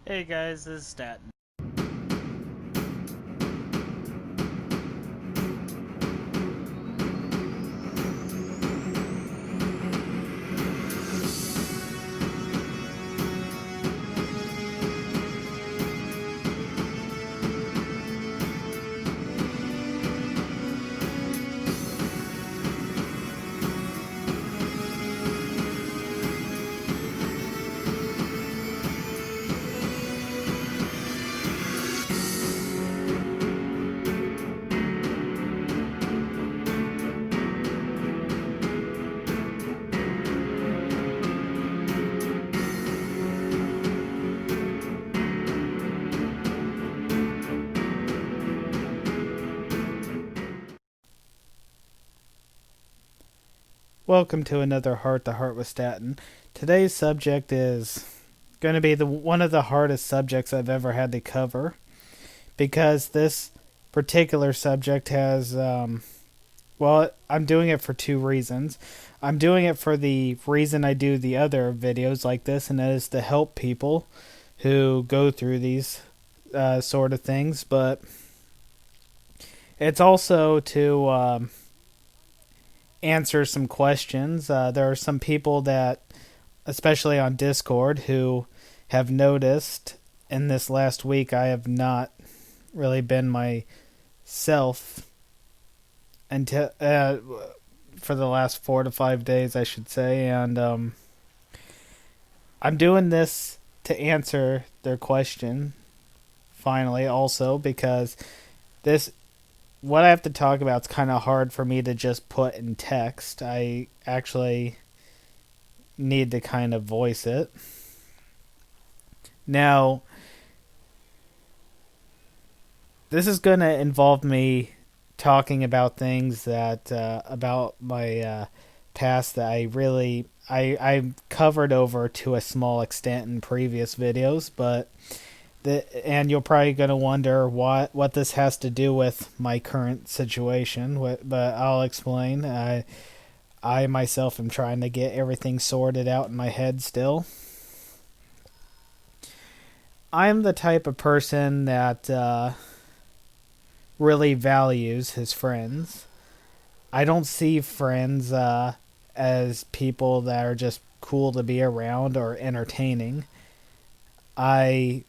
Hey guys, this is Statton. Welcome to another Heart to Heart with Statton. Today's subject is going to be one of the hardest subjects I've ever had to cover because this particular subject has, I'm doing it for two reasons. I'm doing it for the reason I do the other videos like this, and that is to help people who go through these sort of things, but it's also to answer some questions. There are some people that, especially on Discord, who have noticed in this last week I have not really been myself until for the last 4 to 5 days, I should say, and I'm doing this to answer their question finally, also because this what I have to talk about is kind of hard for me to just put in text. I actually need to kind of voice it. Now, this is going to involve me talking about things that about my past that I covered over to a small extent in previous videos, but and you're probably going to wonder what this has to do with my current situation, but I'll explain. I myself am trying to get everything sorted out in my head still. I'm the type of person that really values his friends. I don't see friends as people that are just cool to be around or entertaining. I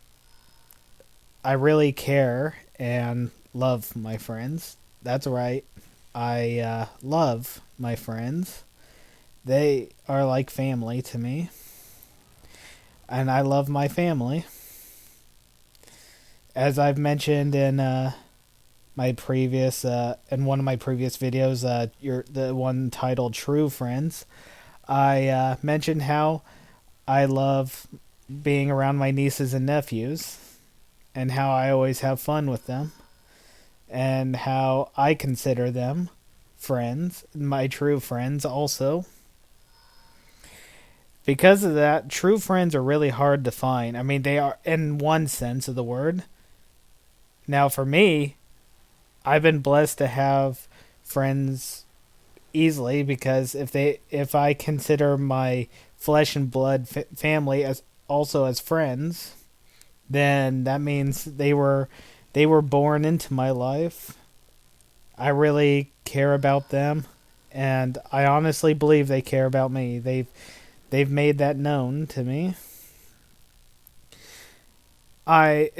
I really care and love my friends. That's right. I love my friends. They are like family to me, and I love my family. As I've mentioned in my previous in one of my previous videos, the one titled "True Friends," I mentioned how I love being around my nieces and nephews, and how I always have fun with them, and how I consider them friends, my true friends also. Because of that, true friends are really hard to find. I mean, they are in one sense of the word. Now, for me, I've been blessed to have friends easily because if I consider my flesh and blood family as also as friends, then that means they were born into my life. I really care about them, and I honestly believe they care about me. They've made that known to me. I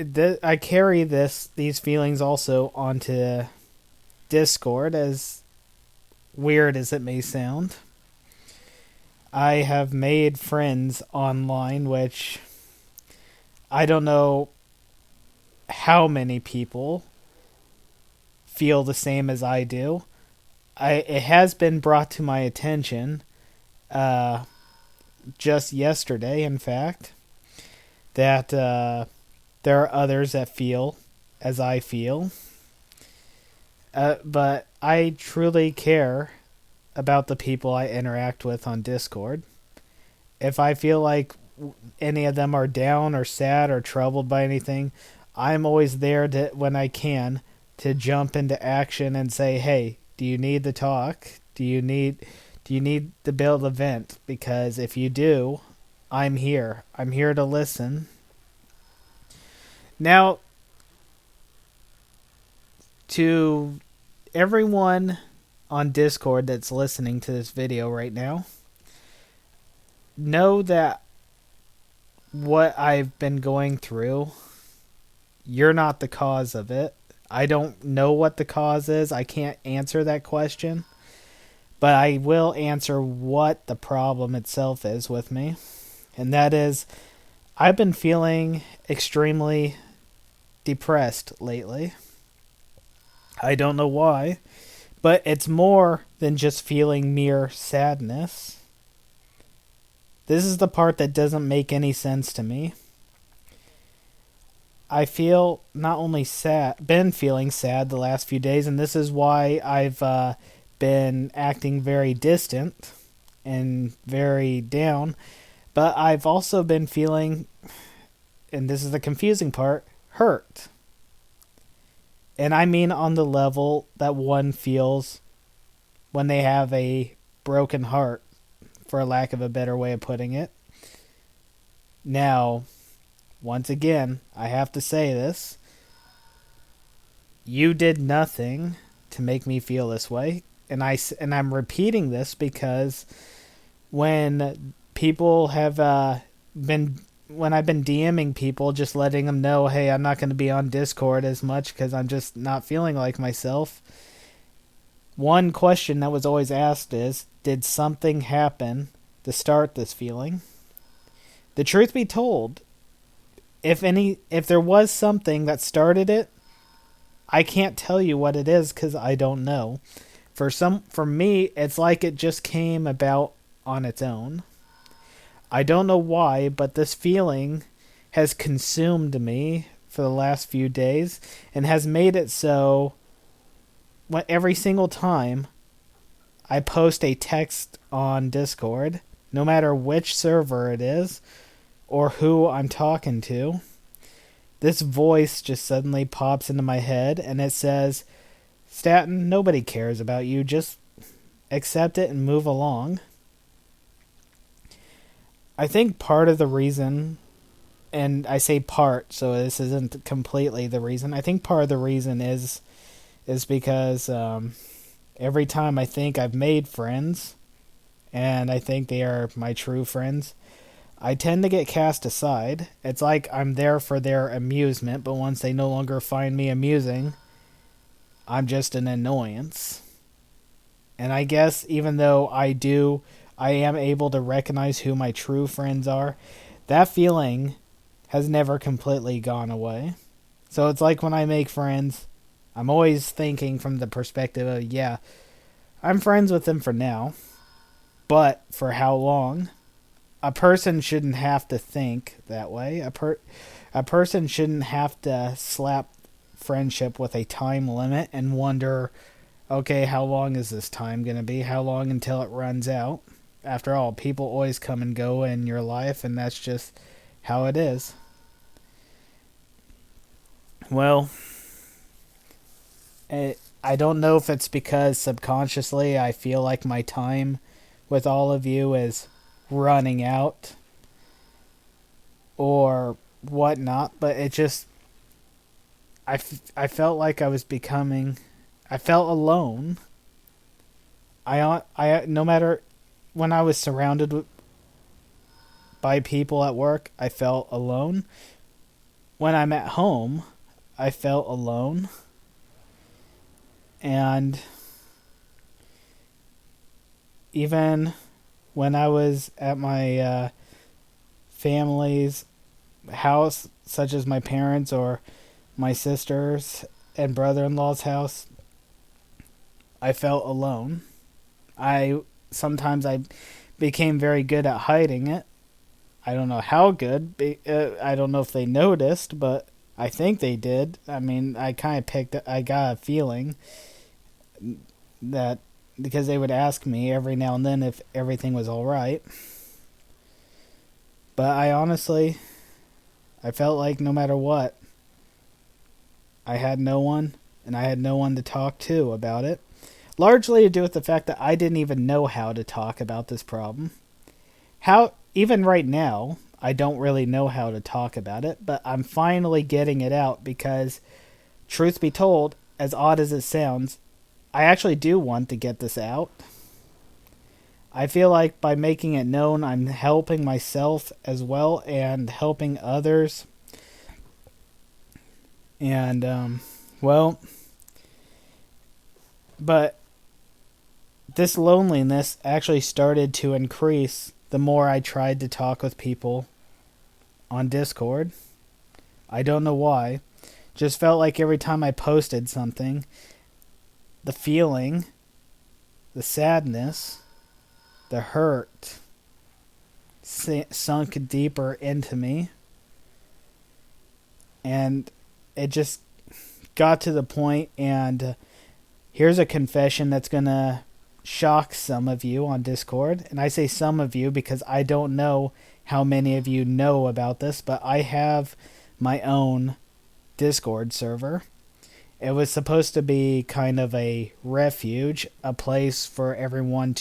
carry these feelings also onto Discord, as weird as it may sound. I have made friends online, which I don't know how many people feel the same as I do. It has been brought to my attention uh, just yesterday, in fact, that there are others that feel as I feel. But I truly care about the people I interact with on Discord. If I feel like any of them are down or sad or troubled by anything, I'm always there to, when I can, to jump into action and say, "Hey, do you need to talk? Do you need to build a vent? Because if you do, I'm here. I'm here to listen." Now, to everyone on Discord that's listening to this video right now, know that what I've been going through, you're not the cause of it. I don't know what the cause is. I can't answer that question. But I will answer what the problem itself is with me. And that is, I've been feeling extremely depressed lately. I don't know why, but it's more than just feeling mere sadness. This is the part that doesn't make any sense to me. I feel not only sad, been feeling sad the last few days, and this is why I've been acting very distant and very down, but I've also been feeling, and this is the confusing part, hurt. And I mean on the level that one feels when they have a broken heart, for a lack of a better way of putting it. Now, once again, I have to say this. You did nothing to make me feel this way. And I'm repeating this because when people have when I've been DMing people, just letting them know, hey, I'm not going to be on Discord as much because I'm just not feeling like myself. One question that was always asked is, did something happen to start this feeling? The truth be told, if there was something that started it, I can't tell you what it is because I don't know. For me, it's like it just came about on its own. I don't know why, but this feeling has consumed me for the last few days and has made it so every single time I post a text on Discord, no matter which server it is or who I'm talking to, this voice just suddenly pops into my head and it says, Statton, nobody cares about you. Just accept it and move along. I think part of the reason, and I say part, so this isn't completely the reason. I think part of the reason is because every time I think I've made friends, and I think they are my true friends, I tend to get cast aside. It's like I'm there for their amusement, but once they no longer find me amusing, I'm just an annoyance. And I guess even though I am able to recognize who my true friends are, that feeling has never completely gone away. So it's like when I make friends, I'm always thinking from the perspective of, yeah, I'm friends with them for now, but for how long? A person shouldn't have to think that way. A person shouldn't have to slap friendship with a time limit and wonder, okay, how long is this time going to be? How long until it runs out? After all, people always come and go in your life, and that's just how it is. Well, I don't know if it's because subconsciously I feel like my time with all of you is running out or whatnot, but it just, I felt like I felt alone. No matter, when I was surrounded by people at work, I felt alone. When I'm at home, I felt alone. And even when I was at my family's house, such as my parents or my sisters and brother-in-law's house, I felt alone. Sometimes I became very good at hiding it. I don't know how good. I don't know if they noticed, but I think they did. I mean, I got a feeling that because they would ask me every now and then if everything was all right. But I felt like no matter what, I had no one, and I had no one to talk to about it. Largely to do with the fact that I didn't even know how to talk about this problem. Even right now, I don't really know how to talk about it, but I'm finally getting it out because, truth be told, as odd as it sounds, I actually do want to get this out. I feel like by making it known, I'm helping myself as well and helping others. And, well, but this loneliness actually started to increase the more I tried to talk with people on Discord. I don't know why. Just felt like every time I posted something, the feeling, the sadness, the hurt sunk deeper into me. And it just got to the point, and here's a confession that's going to shock some of you on Discord. And I say some of you because I don't know how many of you know about this, but I have my own Discord server. It was supposed to be kind of a refuge, a place for everyone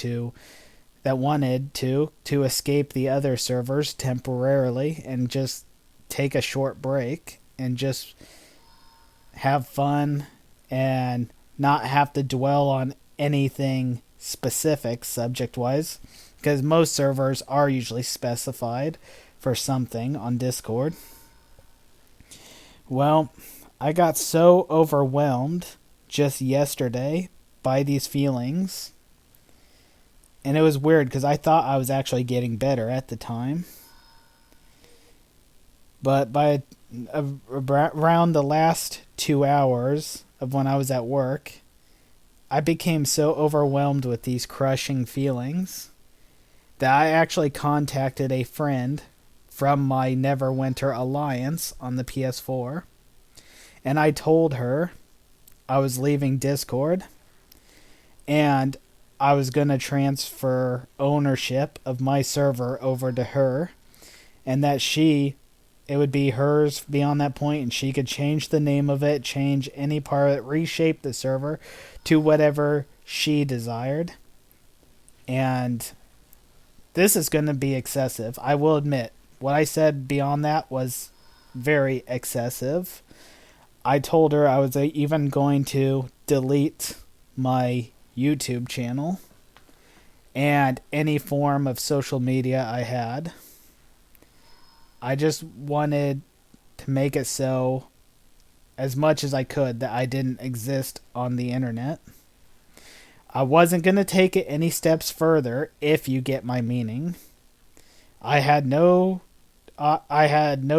that wanted to escape the other servers temporarily and just take a short break and just have fun and not have to dwell on anything specific subject wise, because most servers are usually specified for something on Discord. Well, I got so overwhelmed just yesterday by these feelings, and it was weird because I thought I was actually getting better at the time, but by around the last 2 hours of when I was at work, I became so overwhelmed with these crushing feelings that I actually contacted a friend from my Neverwinter Alliance on the PS4, and I told her I was leaving Discord and I was going to transfer ownership of my server over to her, and that it would be hers beyond that point, and she could change the name of it, change any part of it, reshape the server to whatever she desired. And this is going to be excessive. I will admit, what I said beyond that was very excessive. I told her I was even going to delete my YouTube channel and any form of social media I had. I just wanted to make it so, as much as I could, that I didn't exist on the internet. I wasn't going to take it any steps further, if you get my meaning. I had no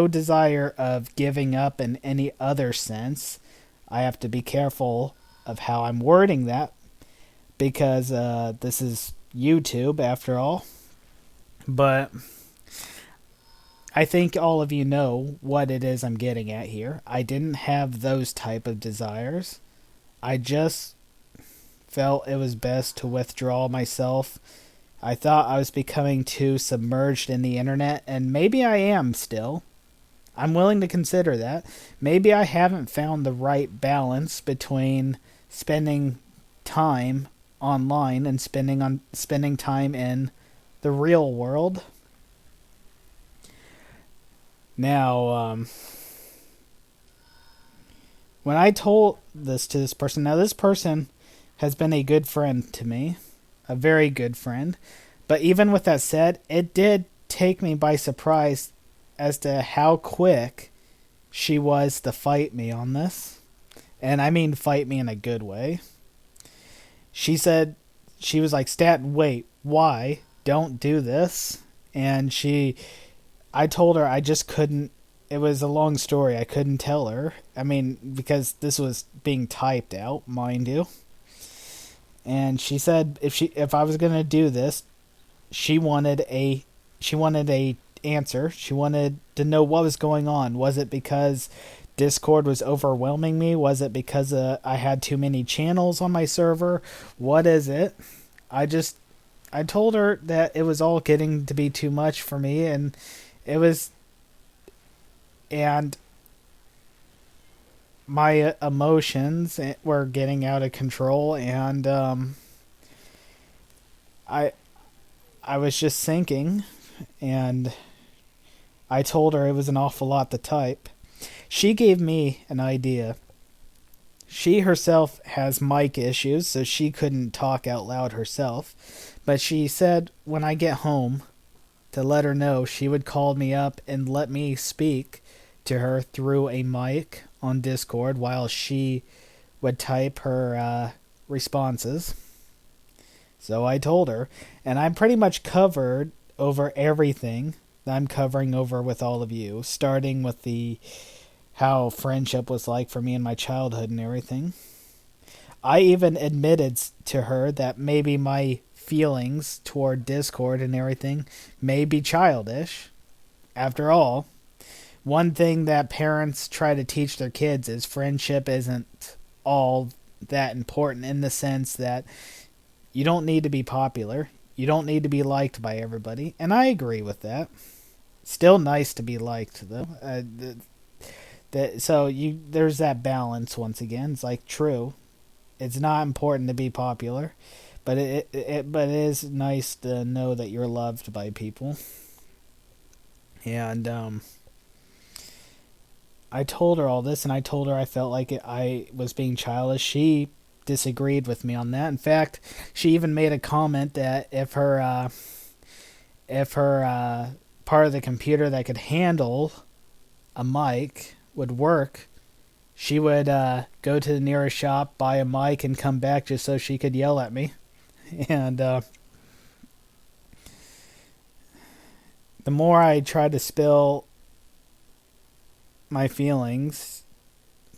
desire of giving up in any other sense. I have to be careful of how I'm wording that, because this is YouTube after all. But I think all of you know what it is I'm getting at here. I didn't have those type of desires. I just felt it was best to withdraw myself. I thought I was becoming too submerged in the internet, and maybe I am still. I'm willing to consider that. Maybe I haven't found the right balance between spending time online and spending time in the real world. Now, when I told this to this person, now this person has been a good friend to me, a very good friend, but even with that said, it did take me by surprise as to how quick she was to fight me on this. And I mean fight me in a good way. She was like, Statton, wait, why? Don't do this. And I told her I just couldn't. It was a long story. I couldn't tell her. I mean, because this was being typed out, mind you. And she said if I was gonna do this, she wanted a answer. She wanted to know what was going on. Was it because Discord was overwhelming me? Was it because I had too many channels on my server? What is it? I told her that it was all getting to be too much for me, and my emotions were getting out of control, and I was just sinking, and I told her it was an awful lot to type. She gave me an idea. She herself has mic issues, so she couldn't talk out loud herself. But she said when I get home to let her know, she would call me up and let me speak to her through a mic on Discord while she would type her responses. So I told her, and I'm pretty much covered over everything that I'm covering over with all of you, starting with the how friendship was like for me in my childhood and everything. I even admitted to her that maybe my feelings toward Discord and everything may be childish. After all, one thing that parents try to teach their kids is friendship isn't all that important, in the sense that you don't need to be popular. You don't need to be liked by everybody. And I agree with that. Still nice to be liked, though. There's that balance once again. It's like, true, it's not important to be popular, but it is nice to know that you're loved by people. And I told her all this, and I told her I felt like I was being childish. She disagreed with me on that. In fact, she even made a comment that if her part of the computer that could handle a mic would work, she would go to the nearest shop, buy a mic, and come back just so she could yell at me. And the more I tried to spill my feelings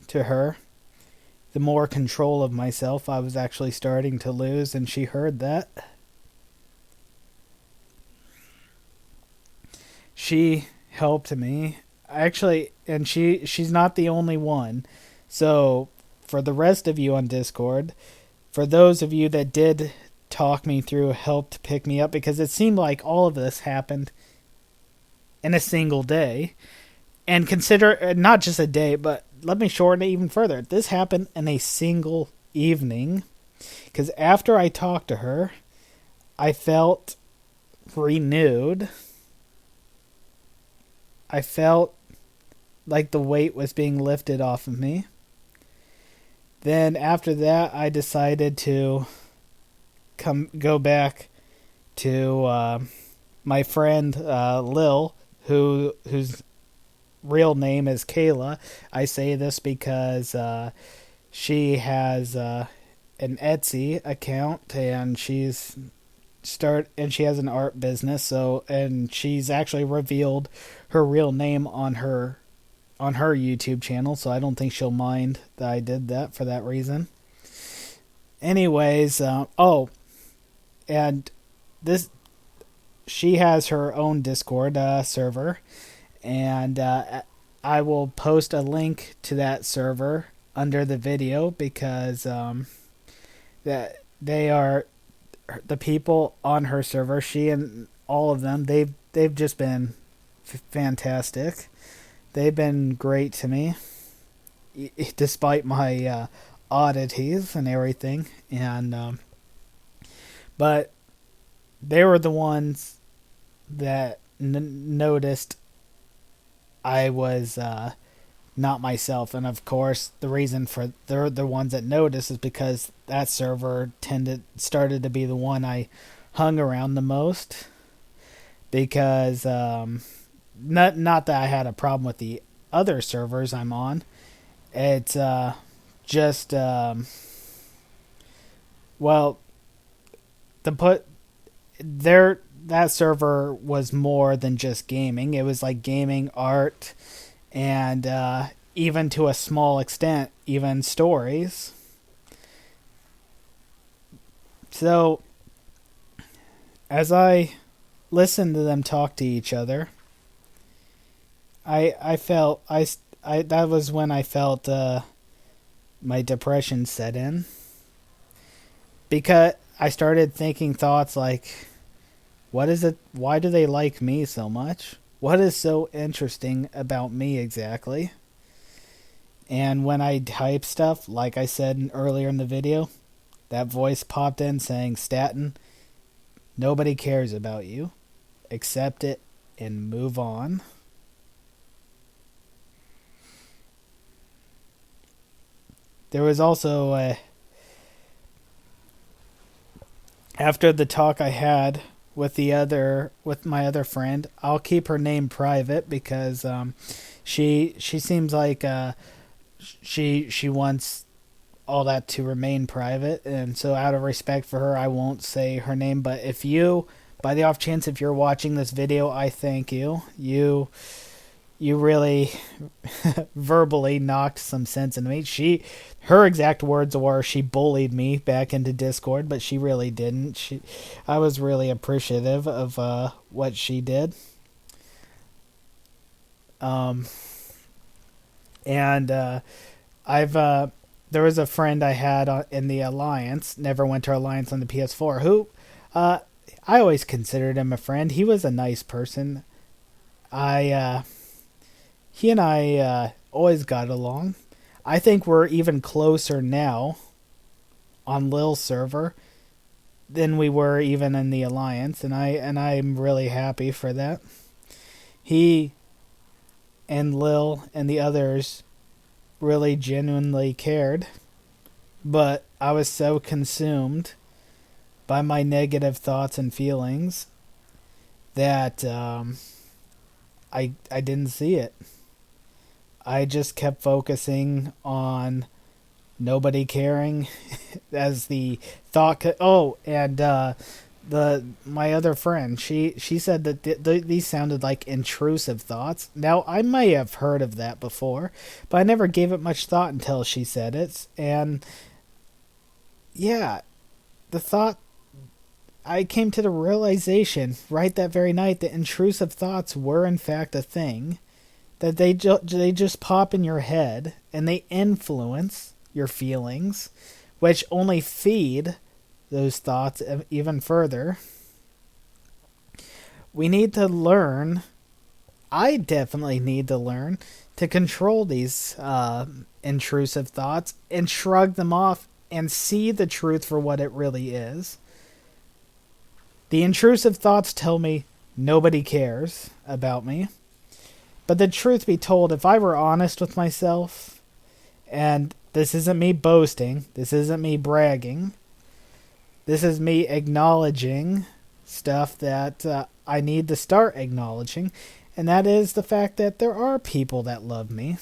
to her, the more control of myself I was actually starting to lose, and she heard that. She helped me. Actually, and she's not the only one. So, for the rest of you on Discord, for those of you that did talk me through, helped pick me up, because it seemed like all of this happened in a single day. And consider, not just a day, but let me shorten it even further. This happened in a single evening. Because after I talked to her, I felt renewed. I felt like the weight was being lifted off of me. Then after that, I decided to go back to my friend Lil, whose real name is Kayla. I say this because she has an Etsy account, and she has an art business. And she's actually revealed her real name on her YouTube channel, so I don't think she'll mind that I did that for that reason. Anyways, and this, she has her own Discord server, and I will post a link to that server under the video, because that they are the people on her server. She and all of them, they've just been fantastic. They've been great to me, despite my oddities and everything. And but they were the ones that noticed I was not myself. And of course, the reason for they're the ones that noticed is because that server started to be the one I hung around the most. Because not that I had a problem with the other servers I'm on. It's just well, that server was more than just gaming. It was like gaming, art, and even to a small extent, even stories. So, as I listened to them talk to each other, I felt that was when I felt my depression set in, because I started thinking thoughts like, what is it? Why do they like me so much? What is so interesting about me exactly? And when I type stuff, like I said earlier in the video, that voice popped in saying, "Statton, nobody cares about you. Accept it and move on." there was also after the talk I had with my other friend. I'll keep her name private because she seems like she wants all that to remain private, and so out of respect for her, I won't say her name. But if you, by the off chance, if you're watching this video, I thank you. You really verbally knocked some sense into me. Her exact words were she bullied me back into Discord, but she really didn't. I was really appreciative of what she did. And there was a friend I had in the Alliance, Neverwinter Alliance on the PS4, who I always considered him a friend. He was a nice person. He and I always got along. I think we're even closer now on Lil's server than we were even in the Alliance, and I'm really happy for that. He and Lil and the others really genuinely cared, but I was so consumed by my negative thoughts and feelings that I didn't see it. I just kept focusing on nobody caring as the thought. And my other friend, she said that these sounded like intrusive thoughts. Now, I may have heard of that before, but I never gave it much thought until she said it. And yeah, the thought, I came to the realization right that very night that intrusive thoughts were in fact a thing, that they just pop in your head and they influence your feelings, which only feed those thoughts even further. We need to learn, I definitely need to learn, to control these intrusive thoughts and shrug them off and see the truth for what it really is. The intrusive thoughts tell me nobody cares about me. But the truth be told, if I were honest with myself, and this isn't me boasting, this isn't me bragging, this is me acknowledging stuff that I need to start acknowledging, and that is the fact that there are people that love me.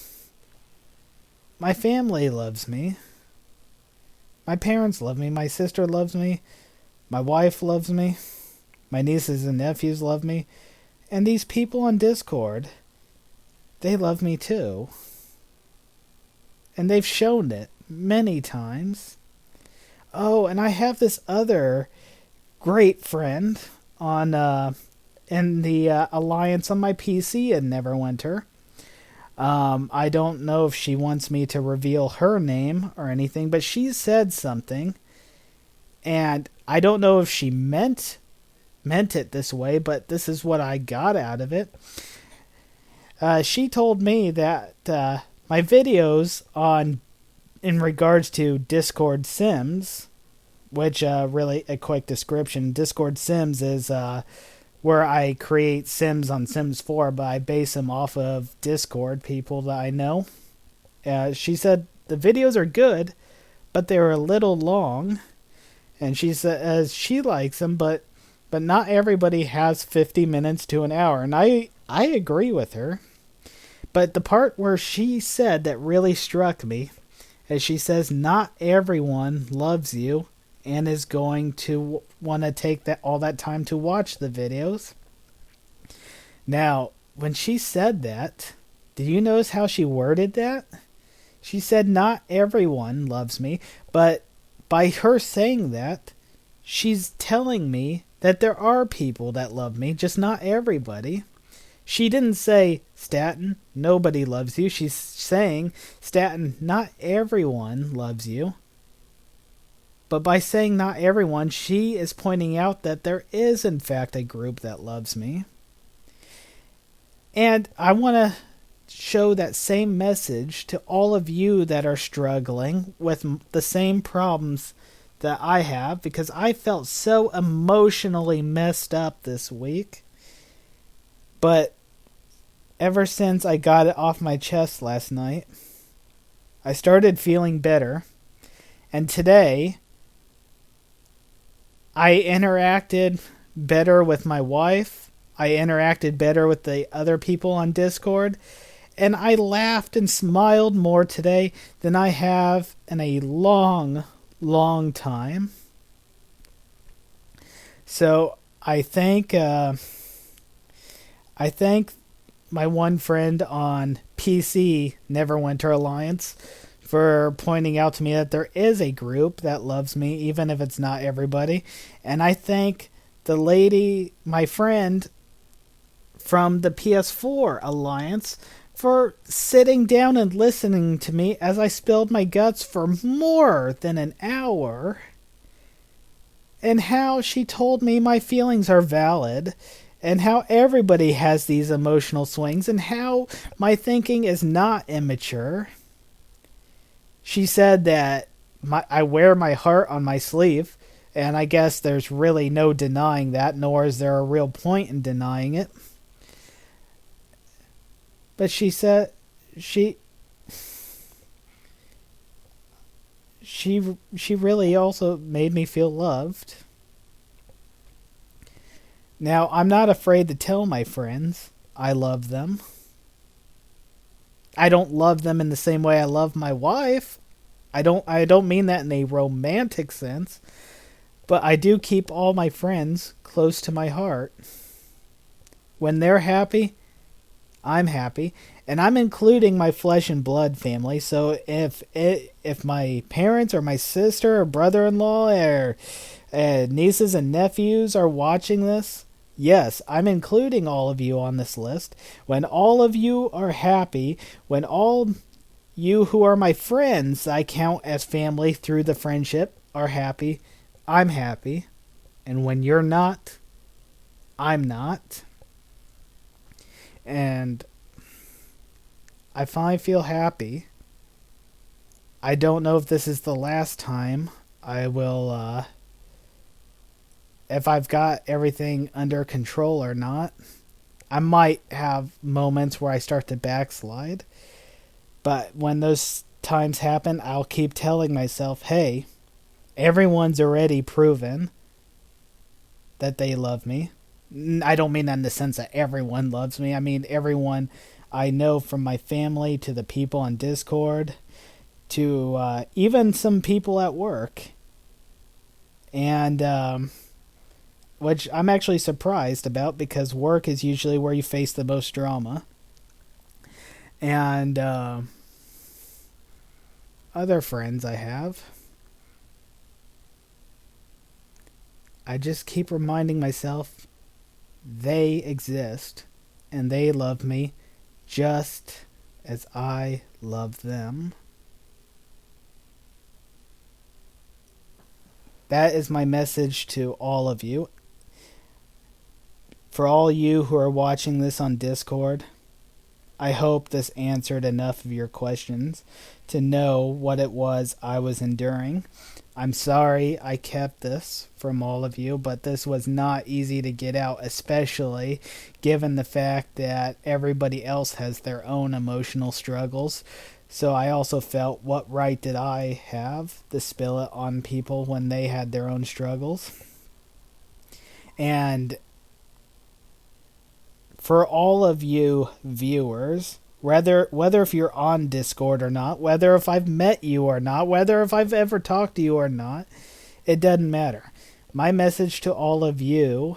My family loves me. My parents love me. My sister loves me. My wife loves me. My nieces and nephews love me. And these people on Discord, they love me too. And they've shown it many times. Oh, and I have this other great friend on in the Alliance on my PC in Neverwinter. I don't know if she wants me to reveal her name or anything, but she said something, and I don't know if she meant it this way, but this is what I got out of it. She told me that my videos in regards to Discord Sims, which really a quick description, Discord Sims is where I create Sims on Sims 4, but I base them off of Discord people that I know. She said the videos are good, but they're a little long, and she says she likes them, but not everybody has 50 minutes to an hour, and I agree with her. But the part where she said that really struck me, as she says, not everyone loves you and is going to want to take all that time to watch the videos. Now, when she said that, did you notice how she worded that? She said, not everyone loves me, but by her saying that, she's telling me that there are people that love me, just not everybody. She didn't say, Statton, nobody loves you. She's saying, Statton, not everyone loves you. But by saying not everyone, she is pointing out that there is, in fact, a group that loves me. And I want to show that same message to all of you that are struggling with the same problems that I have, because I felt so emotionally messed up this week. But ever since I got it off my chest last night, I started feeling better. And today, I interacted better with my wife. I interacted better with the other people on Discord. And I laughed and smiled more today than I have in a long, long time. So I thank my one friend on PC, Neverwinter Alliance, for pointing out to me that there is a group that loves me, even if it's not everybody. And I thank the lady, my friend from the PS4 Alliance, for sitting down and listening to me as I spilled my guts for more than an hour. And how she told me my feelings are valid, and how everybody has these emotional swings, and how my thinking is not immature. She said that I wear my heart on my sleeve, and I guess there's really no denying that, nor is there a real point in denying it. But she said she really also made me feel loved. Now, I'm not afraid to tell my friends I love them. I don't love them in the same way I love my wife. I don't mean that in a romantic sense, but I do keep all my friends close to my heart. When they're happy, I'm happy, and I'm including my flesh and blood family. So if my parents or my sister or brother-in-law or nieces and nephews are watching this, yes, I'm including all of you on this list. When all of you are happy, when all you who are my friends I count as family through the friendship are happy, I'm happy. And when you're not, I'm not. And I finally feel happy. I don't know if this is the last time I will, if I've got everything under control or not. I might have moments where I start to backslide. But when those times happen, I'll keep telling myself, hey, everyone's already proven that they love me. I don't mean that in the sense that everyone loves me. I mean everyone I know, from my family to the people on Discord to even some people at work. And which I'm actually surprised about, because work is usually where you face the most drama. And other friends I have. I just keep reminding myself they exist and they love me just as I love them. That is my message to all of you. For all you who are watching this on Discord, I hope this answered enough of your questions to know what it was I was enduring. I'm sorry I kept this from all of you, but this was not easy to get out, especially given the fact that everybody else has their own emotional struggles. So I also felt, what right did I have to spill it on people when they had their own struggles? And for all of you viewers, whether if you're on Discord or not, whether if I've met you or not, whether if I've ever talked to you or not, it doesn't matter. My message to all of you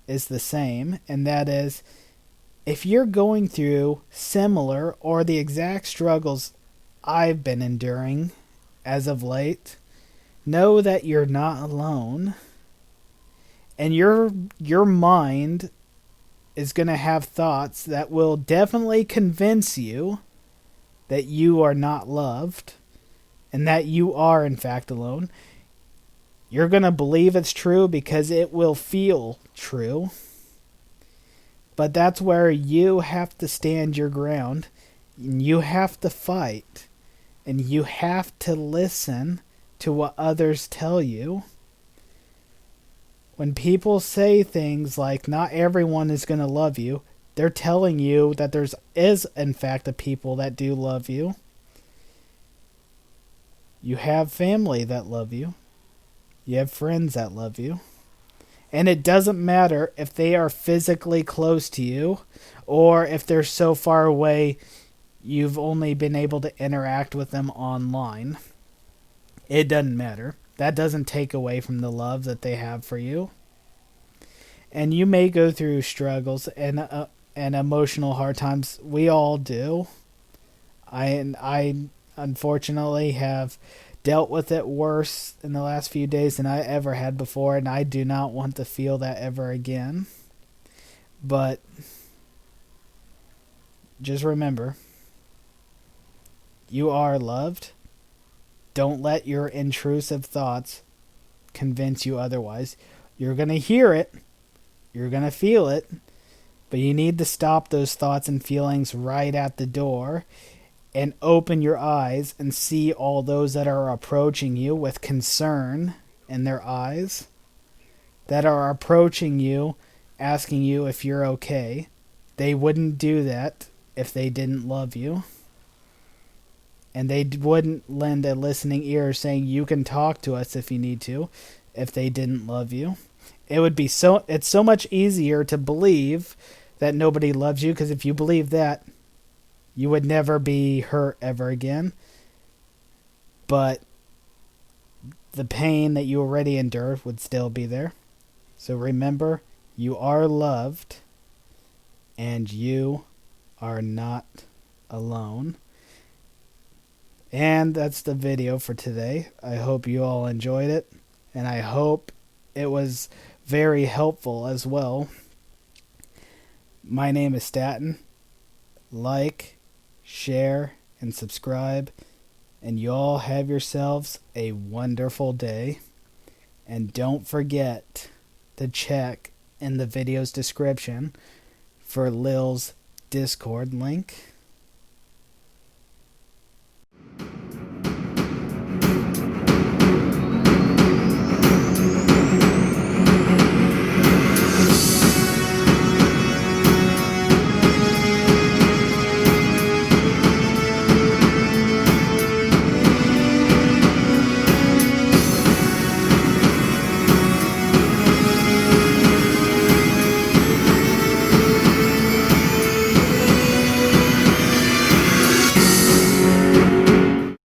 is the same, and that is, if you're going through similar or the exact struggles I've been enduring as of late, know that you're not alone, and your mind is going to have thoughts that will definitely convince you that you are not loved and that you are in fact alone. You're going to believe it's true because it will feel true. But that's where you have to stand your ground, and you have to fight, and you have to listen to what others tell you. When people say things like, not everyone is going to love you, they're telling you that is in fact a people that do love you. You have family that love you. You have friends that love you. And it doesn't matter if they are physically close to you or if they're so far away you've only been able to interact with them online. It doesn't matter. That doesn't take away from the love that they have for you. And you may go through struggles and emotional hard times. We all do. I unfortunately have dealt with it worse in the last few days than I ever had before, and I do not want to feel that ever again. But just remember, you are loved. Don't let your intrusive thoughts convince you otherwise. You're going to hear it. You're going to feel it. But you need to stop those thoughts and feelings right at the door and open your eyes and see all those that are approaching you with concern in their eyes, that are approaching you, asking you if you're okay. They wouldn't do that if they didn't love you. And they wouldn't lend a listening ear saying you can talk to us if you need to, if they didn't love you. It's so much easier to believe that nobody loves you, because if you believe that, you would never be hurt ever again. But the pain that you already endured would still be there. So remember, you are loved and you are not alone. And that's the video for today. I hope you all enjoyed it, and I hope it was very helpful as well. My name is Statton. Like, share, and subscribe, and you all have yourselves a wonderful day. And don't forget to check in the video's description for Lil's Discord link.